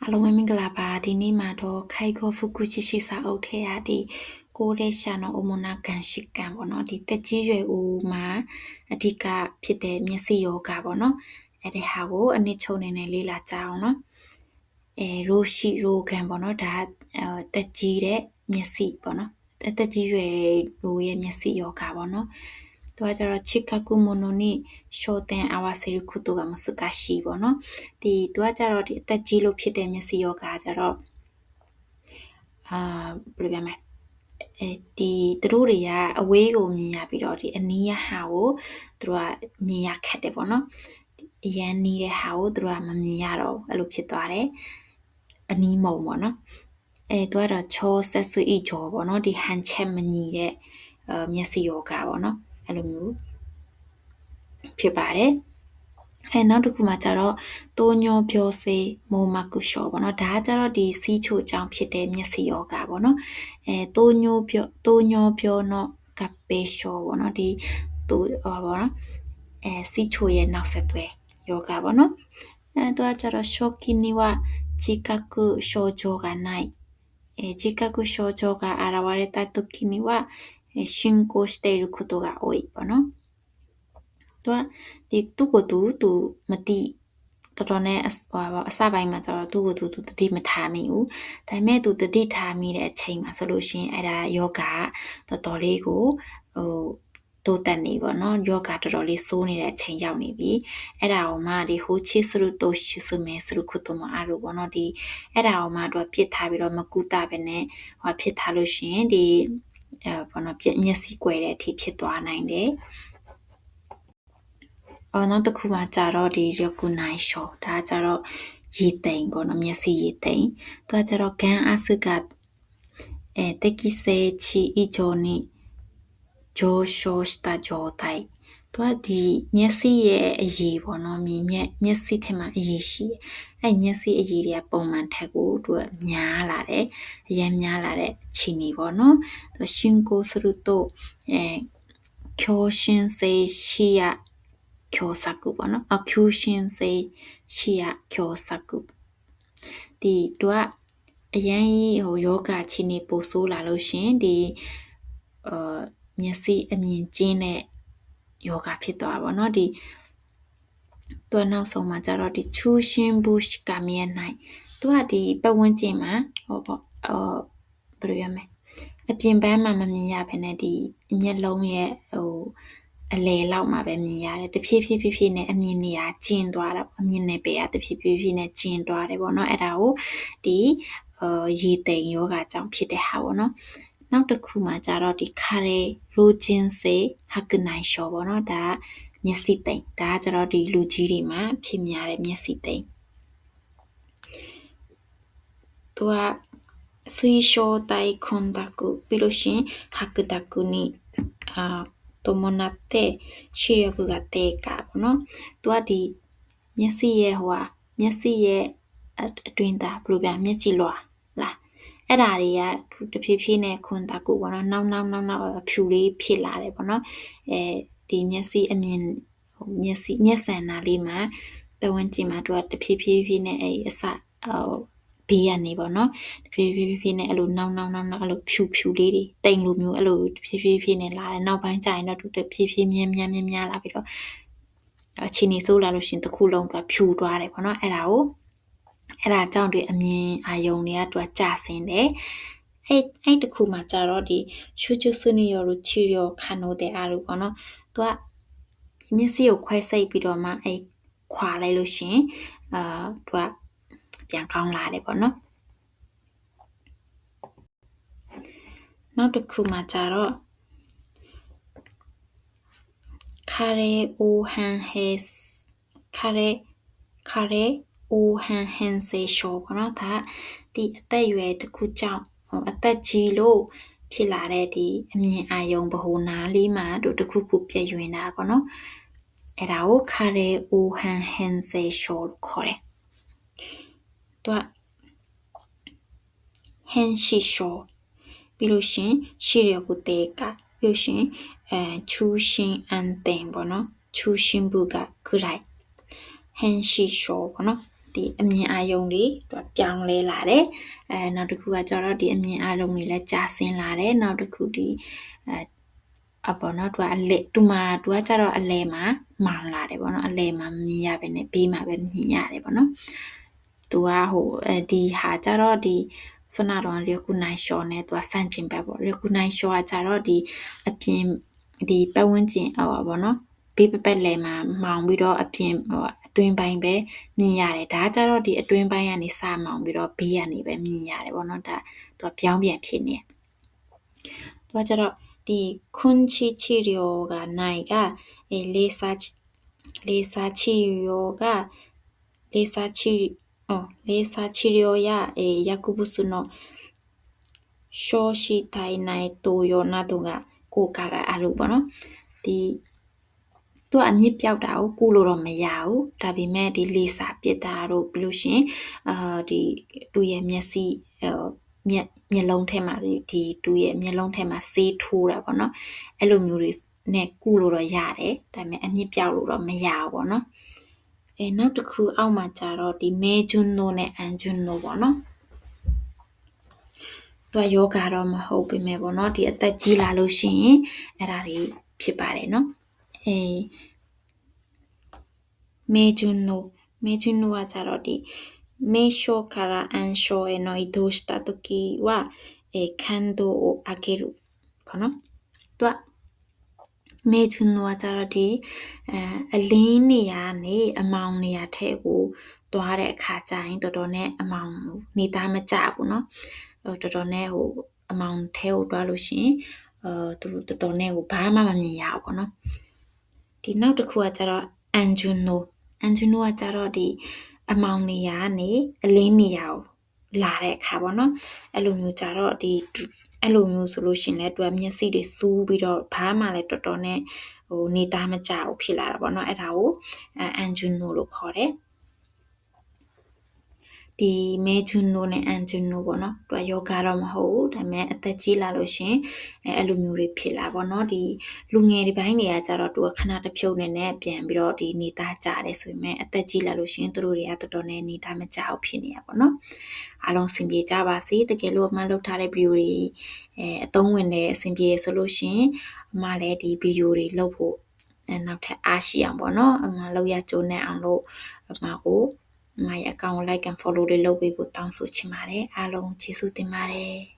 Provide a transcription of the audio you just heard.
အားလုံးပဲမင်္ဂလာပါဒီနေ့မှာတော့ခိုင်ခေါ်ဖူကူရှိရှိစာအုပ်ထဲရဒီကိုတဲ့ရှာနော်အမနာကန်ရှိကန်ပေါ့နော်ဒီတက်ကြီးရွယ်ဦးမှာအဓိကဖြစ်တဲ့မျက်စိယောဂပေါ့နော်အဲ့ဒီဟာကိုအနည်းချုံနေနေလေးလာကြအောင်နော်ရိုရှိရိုကန်ပေါ့နော်ဒါတက်ကြီးတဲ့မျက်စိပေါ့နော်တက်ကြီးရွယ်ဦးရဲ့မျက်စိယောဂပေါ့နော်သူကကျတော့ချစ်ကကူမိုနိုနီရှိုတန်အဝါစီရခုတူကမစကရှိပေါ့နော်ဒီသူကကျတော့ဒီအသက်ကြီးလို့ဖြစ်တဲ့မျက်စိယောဂါကျတော့ဘယ်လိုပြောမလဲဒီသူတို့တွေကအဝေးကိုမြင်ရပြီးတော့ဒီအနီးရဟာကိုသူတို့ကမြင်ရခက်တယ်ပေါ့နော်အရန်နီးတဲ့ဟာကိုသူတို့ကမမြင်ရတော့အဲ့လိုဖြစ်သွားတယ်အနီးမုံပေါ့နော်သူကတော့ချောဆက်ဆွေကြောပေါ့နော်ဒီဟန်ချက်မညီတဲ့မျက်စိယောဂါပေါ့နော်အဲ့လိုမျိုးဖြစ်ပါတယ်နောက်တစ်ခုမှကျတော့တိုးညောပြောစေမိုမကုရှောပေါ့နော်ဒါကကျတော့ဒီစီးချိုကြောင့်ဖြစ်တဲ့မျက်စိယောဂါပေါ့နော်တိုးညောပြောနော်ကပေရှောပေါ့နော်ဒီတိုးပေါ့နော်စီးချိုရဲ့နောက်ဆက်တွဲယောဂါပေါ့နော်သူကကျတော့ရှောကီနီဝဂျီကကုရှောဂျောကနိုင်ジカク症状が現れた時には進行していることが多いပေါ့နော်သူကဒီသူ့ကိုသူမတိတော်တော်နဲ့အစပိုင်းမှာကျတော့သူ့ကိုသူတတိမထားမိဘူးဒါပေမဲ့သူတတိထားမိတဲ့အချိန်မှာဆိုလို့ရှိရင်အဲ့ဒါယောဂတော်တော်လေးကိုတိုးတက်နေပေါ့နော်ယောဂတော်တော်လေးစိုးနေတဲ့အချိန်ရောက်နေပြီအဲ့ဒါအောင်မှဒီဟိုချစ်စရုတိုရှိစမဲစရုခုတမအားလို့ပေါ့နော်ဒီအဲ့ဒါအောင်မှတော့ပြစ်ထားပြီးတော့မကူတာပဲနဲ့ဟောဖြစ်ထားလို့ရှိရင်ဒီပေါ့နော်မျက်စိကွယ်တဲ့အထိဖြစ်သွားနိုင်တယ်နောက်တစ်ခုမှကြတော့ဒီရက်ကူနိုင်ရှောဒါကြတော့ရေသိမ်ပေါ့နော်မျက်စိရေသိမ်သူကကြတော့ဂန်အဆကတက်ကိစေချီအဂျိုနီဂျိုရှောစတာဂျိုတိုင်သူကဒီမျက်စိရဲ့အရည်ပေါ့နော်မျက်စိထဲမှာအရည်ရှိအဲ့မျက်စိအရည်တွေကပုံမှန်ထက်ကိုသူကများလာတယ်အရင်များလာတဲ့ခြေနေပေါ့နော်သူရှင်ကိုစရုတော့ကျော်ရှင်စေရှိရကျော်စကုပေါ့နော်အကျူရှင်စေရှိရကျော်စကုဒီသူကအရင်ဟိုယောဂခြေနေပို့ဆိုးလာလို့ရှင်ဒီမျက်စိအမြင်ကျင်းတဲ့ယောဂဖြစ်သွားပါတော့ဒီသူနောက်ဆုံးမှာကျတော့ဒီချူရှင်ဘူရှ်ကမြဲနိုင်သူကဒီပတ်ဝန်းကျင်မှာဟောပေါ့ဘယ်လိုပြောမလဲအပြင်ပန်းမှာမမြင်ရဘဲနဲ့ဒီမျက်လုံးရဲ့ဟိုအလေလောက်မှာပဲမြင်ရတယ်တဖြည်းဖြည်းနဲ့အမြင်နေရာကျင်းသွားတာအမြင်နဲ့ပဲတဖြည်းဖြည်းနဲ့ကျင်းသွားတယ်ပေါ့နော်အဲ့ဒါကိုဒီရေသိမ်ယောဂကြောင့်ဖြစ်တဲ့ဟာပေါ့နော်နောက်တစ်ခုမှကျတော့ဒီခါရဲရိုဂျင်းစေဟကနိုင်ရှောပေါ့နော်ဒါမျက်စိသိမ်ဒါကကျတော့ဒီလူကြီးတွေမှာဖြစ်များတဲ့မျက်စိသိမ်သူကဆွေရှောတိုင်ခွန်တကူပြီးလို့ရှင်ဟကတကူနီ伴って視力が低下ပေါ့နော်သူကဒီမျက်စိရဲ့မျက်စိရဲ့အတွင်းသားဘယ်လိုပြမျက်ကြည်လွှာလားအဲ့ဒါတွေကတဖြည်းဖြည်းနဲ့ခွန်တကူပေါ့နော်နောက်ဖြူလေးဖြစ်လာတယ်ပေါ့နော်ဒီမျက်စိအမြင်မျက်စံနာလေးမှာပတ်ဝန်းကျင်မှာသူကတဖြည်းဖြည်းနဲ့အစဘေးကနေပေါ့နော်တဖြည်းဖြည်းနဲ့အဲ့လိုနောက်အဲ့လိုဖြူလေးတွေတိမ်လိုမျိုးအဲ့လိုတဖြည်းဖြည်းနဲ့လာတယ်နောက်ပိုင်းကျရင်တော့သူတဖြည်းဖြည်းမြန်းလာပြီးတော့အခြေအနေဆိုးလာလို့ရှင်တစ်ခုလုံးကဖြူသွားတယ်ပေါ့နော်အဲ့ဒါကြောင့်ဒီအမြင်အာယုံတွေကသူကကျဆင်းတယ်အဲ့တခုမှကြတော့ဒီရှုချစနီယောရချီယောခါနိုတဲ့အားလို့ပေါ့နော်သူကမျက်စိကိုခွဲစိတ်ပြီးတော့မှအဲ့ခွာလိုက်လို့ရှင်သူကပြန်ကောင်းလာတယ်ပေါ့နော်နောက်တစ်ခုမှကြတော့ခါရဲအိုဟန်ဟန်စေရှောပေါ့နော်ဒါဒီအသက်အရွယ်တစ်ခုကြောင့်အသက်ကြီးလို့ဖြစ်လာတဲ့ဒီအမြင်အာယုံဗဟိုနားလေးမှာတို့တစ်ခုပြည့်ရွင်တာပေါ့နော်အဲ့ဒါကိုခါရဲအိုဟန်စေရှောလို့ခေါ်တယ်သူကဟန်ရှိရှောပြီးလို့ရှင်ရှိရကိုတေကပြီးလို့ရှင်ချူရှင်အန်တင်ပေါ့နော်ချူရှင်ဘူးကခရိုင်ဟန်ရှိရှောပေါ့နော်ဒီ ဒီအမြင်အာရုံတွေသူပြောင်းလဲလာတယ်နောက်တစ်ခုကကျတော့ဒီအမြင်အာရုံတွေလည်းကြာဆင်းလာတယ်နောက်တစ်ခုဒီအပေါ်တော့သူကအလဲသူကကျတော့အလဲမှာမောင်လာတယ်ပေါ့နော်အလဲမှာမြင်ရပဲနဲ့ဘေးမှာပဲမြင်ရတယ်ပေါ့နော်သူကဒီဟာကျတော့ဒီဆွနာတော့ရီကူနိုင်ရှောနဲ့သူကစန့်ကျင်ပဲပေါ့ရီကူနိုင်ရှောကကျတော့ဒီအပြင်ဒီပတ်ဝန်းကျင်ပေါ့နော်ဘေးပက်လဲမှာမောင်ပြီးတော့အပြင်အတွင်းပိုင်းပဲမြင်ရတယ်ဒါကြတော့ဒီအတွင်းပိုင်းကနေစမောင်ပြီးတော့ဘေးကနေပဲမြင်ရတယ်ပေါ့နော်ဒါသူကပြောင်းပြန်ဖြစ်နေသူကကျတော့ဒီခွန်ချီချီရောကနိုင်ကလေးစားချီရောကလေးစားချီရောရကုပုစုနောရှောရှိတိုင်နိုင်တူရောနာတုကကိုကအဲ့လိုပေါ့နော်ဒီသူကအမြင့်ပြောက်တာကိုကူလို့တော့မရဘူးဒါပေမဲ့ဒီလေးစာပြစ်တာတို့ပြီးလို့ရှင်ဒီသူရဲ့မျက်စိမျက်လုံးထဲမှာဒီသူရဲ့မျက်လုံးထဲမှာဆေးထိုးတာပေါ့နော်အဲ့လိုမျိုးတွေနဲ့ကူလို့တော့ရတယ်ဒါပေမဲ့အမြင့်ပြောက်လို့တော့မရဘူးပေါ့နော်နောက်တစ်ခုအောက်မှာကျတော့ဒီမဲဂျွန်းနိုနဲ့အန်ဂျွန်းနိုပေါ့နော်သူကယောဂါတော့မဟုတ်ပေမဲ့ပေါ့နော်ဒီအသက်ကြီးလာလို့ရှိရင်အဲ့ဒါတွေဖြစ်ပါတယ်နော်မဲဂျွန်းနိုကကျတော့ဒီメショから暗証への移動したときは、感動を上げるかなとはမေချွန်းကကြတော့ဒီအလင်းနေရနေအမောင်နေရထဲကိုတွားတဲ့အခါကျရင်တော်တော်နဲ့အမောင်နေသားမကြဘူးเนาะတော်တော်နဲ့အမောင်ထဲကိုတွားလို့ရှိရင်သူတော်တော်နဲ့ဘာမှမမြင်ရဘူးပေါ့เนาะဒီနောက်တစ်ခုကကြတော့အန်ဂျွနိုကကြတော့ဒီအမောင်နေရနေအလင်းနေရကိုလာတဲ့အခါပေါ့เนาะအဲ့လိုမျိုးကြတော့ဒီအဲ့လိုမျိုးဆိုလို့ရှင်လဲသူကမျက်စိတွေစူးပြီးတော့ဘာမှလည်းတော်တော်နဲ့နေသားမကြဘူးဖြစ်လာတာပေါ့เนาะအဲ့ဒါကိုအန်ဂျူနိုလို့ခေါ်တယ်ဒီမဲဂျွန်းနိုနဲ့အန်ဂျွန်းနိုပေါ့နော်သူကယောဂါတော့မဟုတ်ဘူးဒါပေမဲ့အသက်ကြီးလာလို့ရှင်အဲ့လိုမျိုးတွေဖြစ်လာပေါ့နော်ဒီလူငယ်ဒီပိုင်းတွေကကြတော့သူကခဏတစ်ဖြုတ်နဲ့ပြန်ပြီးတော့ဒီနေသားကြတယ်ဆိုပေမဲ့အသက်ကြီးလာလို့ရှင်သူတို့တွေကတော်တော်နဲ့နေသားမကြဘူးဖြစ်နေရပေါ့နော်အားလုံးအဆင်ပြေကြပါစေတကယ်လို့အမှလုပ်ထားတဲ့ဗီဒီယိုတွေအသုံးဝင်တဲ့အဆင်ပြေတယ်ဆိုလို့ရှင်အမှလည်းဒီဗီဒီယိုတွေလုပ်ဖို့နောက်ထပ်အားရှိအောင်ပေါ့နော်အမှလုပ်ရကြိုးနဲ့အောင်လို့အမှကိုmy account like and follow တွေလုပ်ပေးဖို့တောင်းဆိုချင်ပါတယ်အားလုံးကျေးဇူးတင်ပါတယ်